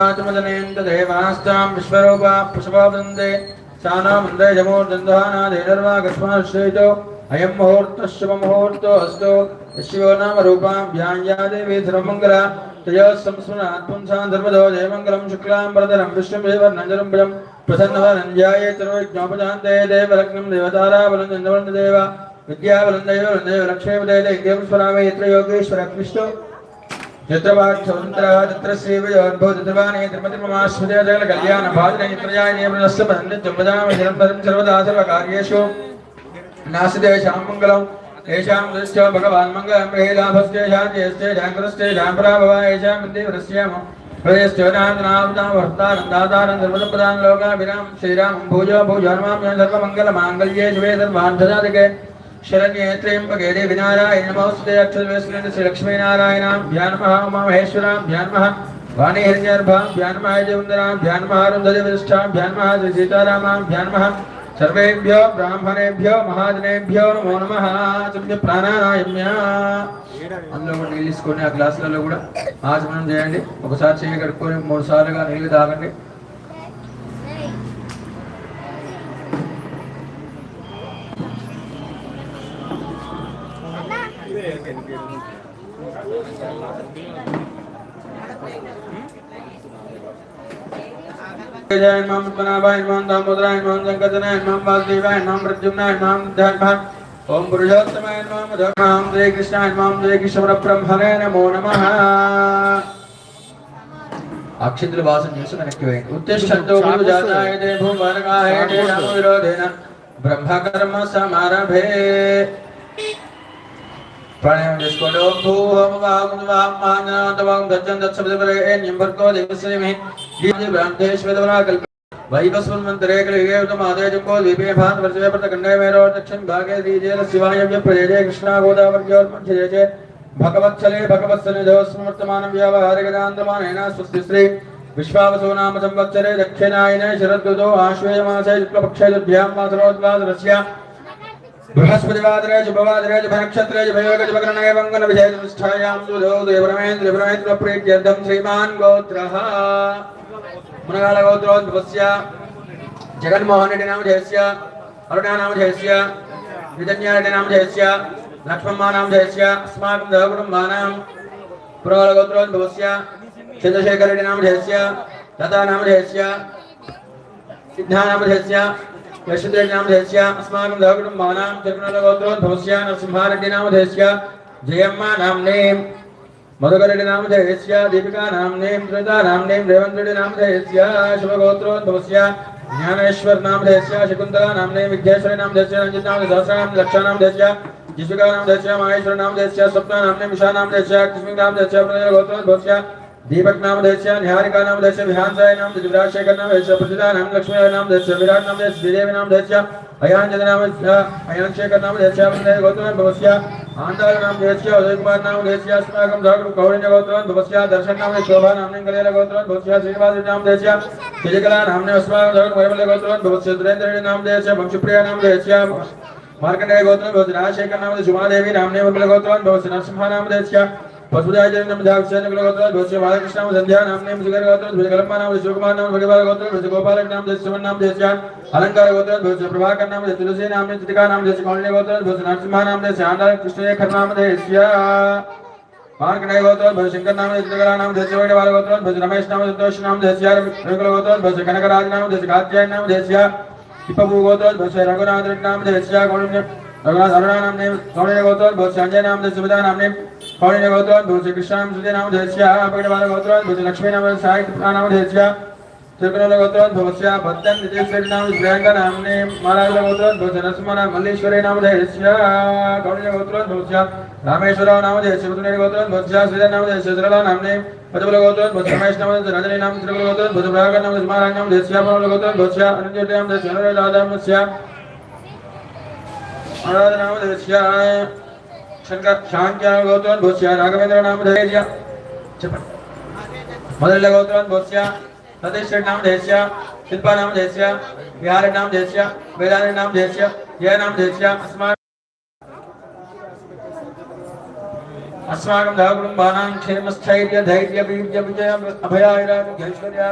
देवास्तां विश्वरूपा पुष्पवृन्दे सानामन्दे जमोर्दन्धहानादेर्वागस्माश्रयितो अयं मुहूर्तः शुभमुहूर्तो अस्तु शिवो नाम रूपाभ्यां या देवी सर्वमङ्गला तयोः संस्मरणात् पुंसां धर्मदो जयमङ्गलं शुक्लां वरदरं विष्णुमेवर्णञ्जनं भुजं प्रसन्नवरञ्जाये सर्वविघ्नोपशान्ते देवलग्नं देवताराबलं चन्द्रवर्णदेव विद्याबलं दैवबलं लक्ष्मीपदे देवस्वरामे यत्र योगेश्वरः कृष्णो यत्र वाक्यवन्तरः तत्र श्रीविजयोद्भव तत्रवाणी त्रिमतिर्ममाश्वते जगल कल्याण भाजने नित्रयाय नियमनस्य बन्धनं वदामि निरन्तरं सर्वदा सर्वकार्येषु नास्तेषां मङ्गलम् येषां दृष्ट्या भगवान् मङ्गलं प्रेलाभस्तेषां ज्येष्ठे जाङ्कृष्टे जाम्पराभवा येषां विद्येवरस्याम प्रयश्चोदानन्दावतारं सर्वसम्पदां लोकाभिरां श्रीरामं भूजो भूजोन्माम्यं सर्वमङ्गलमाङ्गल्ये शिवे सर्वार्थसाधके शरण्ये त्र्यम्बके देवी नारायण नमोऽस्तुते अक्षरवेस्वरेण श्री लक्ष्मीनारायणाभ्यां नमः उमामहेश्वराभ्यां नमः वाणी हिरण्यगर्भाभ्यां नमः जयवन्दनाभ्यां नमः अरुन्धतीविशिष्टाभ्यां नमः श्री सीतारामाभ्यां नमः सर्वेभ्यो ब्राह्मणेभ्यो महाजनेभ्यो नमो नमः सभ्य प्राणायाम्य అందులో కూడా నీళ్ళు తీసుకొని ఆ గ్లాసులలో కూడా ఆచమనం చేయండి ఒకసారి చేయి కడుక్కొని 3 సార్లుగా నీళ్లు తాగండి जय नमः पद्मनाभाय नमः दामोदराय नमः संकर्षणाय नमः वासुदेवाय नमः प्रद्युम्नाय नमः धर्मः ओम पुरुषोत्तमाय नमः धर्मः श्री कृष्णाय नमः श्री कृष्ण परब्रह्मणे नमो नमः अक्षिद्र वासन जैसे कनेक्ट हुए उत्तिष्ठन्तो भूजाताय ते भूवर्गाय ते नाम विरोधेन ब्रह्म कर्म समारभे प्राणायाम చేసుకోండి భూహోమ వాహం వాహం మానవంతవం గచ్చం దచ్చబదరే నింబర్కో దేవసేమి దీవి బ్రాహ్మేశ్వరవరా కల్ప వైవస్వన్ మంత్రే కలిగేతం ఆదేజకో దీపే భాన్ వర్షే ప్రతకండే మేరో దక్షిణ భాగే దీజేల శివాయ ప్రజే కృష్ణ గోదావరి మంచిజే భగవత్సలే భగవత్సలే దేవస్మర్తమానం వ్యవహారికదాంతమానేన స్వస్తి శ్రీ విశ్వావసో నామ సంవత్సరే దక్షిణాయనే శరదృతో ఆశ్వేయ మాసే శుక్లపక్షే దుర్భ్యాం మాసరోద్వాదరస్య बृहस्पतिवादरे शुभवादरे शुभनक्षत्रे शुभयोगे शुभकरणे मंगल विजयनिष्ठायां सुदोदयब्रह्मेन्द्र ब्रह्मेन्द्र प्रीत्यर्थं श्रीमान् गोत्रः मुनगाल गोत्रोद्भवस्य जगन्मोहन रेड्डी नामधेयस्य अरुणा नामधेयस्य विजन्या रेड्डी नामधेयस्य लक्ष्मम्मा नामधेयस्य अस्माकं सहकुटुम्बानां पुरगाल गोत्रोद्भवस्य चन्द्रशेखर रेड्डी नामधेयस्य लता नामधेयस्य सिद्धा नामधेयस्य यशोधरे नामधेयस्य अस्माकं सहकुटुम्बानां चक्रनगोत्रोद्भवस्य नरसिंहारेड्डी नामधेयस्य जयम्मा नाम्ने मधुकरेड्डी नामधेयस्य दीपिका नाम्ने त्रिता नाम्ने रेवंत रेड्डी नामधेयस्य शुभगोत्रोद्भवस्य ज्ञानेश्वर नामधेयस्य शकुन्तला नाम्ने विद्येश्वरी नामधेयस्य रंजित नामधेयस्य सहस्रनाम लक्षा नामधेयस्य जिष्विका नामधेयस्य माहेश्वर नामधेयस्य सप्ना नाम्ने मिशा नामधेयस्य किस्मिक नामधेयस्य गोत्रोद्भवस्य दीपक नामधेयस्य निहारिका नामधेयस्य विहांसाय नामधेयस्य विराजशेखर नामधेयस्य प्रतिदा नाम लक्ष्मी नामधेयस्य विराट नामधेयस्य श्रीदेवी नामधेयस्य अयानचंद्र नामधेयस्य अयानशेखर नामधेयस्य गोत्रोद्भवस्य आंताल नामधेयस्य उदय कुमार नामधेयस्य अस्माकं सहकुटुम्ब कौरण्य गोत्रोद्भवस्य दर्शन नामधेयस्य शोभा नाम्ने कलेल गोत्रोद्भवस्य श्रीनिवास नामधेयस्य श्रीकला नाम्ने अस्माकं सहकुटुम्ब वैमल्य गोत्रोद्भवस्य सुरेंद्र नामधेयस्य वंशप्रिया नामधेयस्य मार्कंडेय गोत्रोद्भवस्य राजशेखर नामधेयस्य उमादेवी नाम्ने वैमल्य गोत्रोद्भवस्य नरसिंह नामधेयस्य वसुदेव नामधेयस्य गोत्रोद्भवस्य बालकृष्ण संध्या नाम्ने मुजुगर गोत्रोद्भवस्य कलम्मा नामधेयस्य शिवकुमार नाम भगवान गोत्रोद्भवस्य गोपाल नामधेयस्य सुमन नामधेयस्य अलंकार गोत्रोद्भवस्य प्रभाकर नामधेयस्य तुलसी नामने चितिका नामधेयस्य कौंडिन्य गोत्रोद्भवस्य नरसिंह नामधेयस्य आंधार कृष्णशेखर नामधेयस्य मार्कंडेय गोत्रोद्भवस्य शंकर नामधेयस्य चित्रकला नामधेयस्य वेणुवाल गोत्रोद्भवस्य रमेश नामधेयस्य संतोष नामधेयस्य रविकुल गोत्रोद्भवस्य कनकराज नामधेयस्य कात्यायन नामधेयस्य इपपु गोत्रोद्भवस्य रघुनाथ नामधेयस्य कौंडिन्य रघुनाथ अरुणा नामने कौंडिन्य गोत्रोद्भवस्य संजय नामधेयस्य सुविधा नामने कौंडिन्य गोत्रोद्भवस्य कृष्ण नामधेयस्य नामधेयस्य पकड़वाल गोत्रोद्भवस्य लक्ष्मी नामधेयस्य साहित्य नामधेयस्य त्रिकुल गोत्रोद्भवस्य भद्रन नितेश्वरी नामधेयस्य प्रियंका नामने मालाल गोत्रोद्भवस्य नरसिंह मल्लेश्वरी नामधेयस्य कौंडिन्य गोत्रोद्भवस्य रामेश्वरराव नामधेयस्य पुतुनेर गोत्रोद्भवस्य श्रीधर नामधेयस्य सरला नामने पदबल गोत्रोद्भवस्य रमेश नामधेयस्य रजनी नाम त्रिकुल गोत्रोद्भवस्य प्रभाकर नामधेयस्य महाराज नामधेयस्य पवल गोत्रोद्भवस्य अनंजोति नामधेयस्य अनुराग नामधेयस्य अनुराग नामधेयस्य शंकर शांत्या गोत्रोद्भवस्य राघवेंद्र नामधेयस्य मदल गोत्रोद्भवस्य सतीश नामधेयस्य शिल्पा नामधेयस्य विहार नामधेयस्य वेदांत नामधेयस्य जय नामधेयस्य अस्माकं अस्माकं कुटुम्बानां क्षेमस्थैर्य धैर्य वीर्य विजय अभयाय ऐश्वर्याय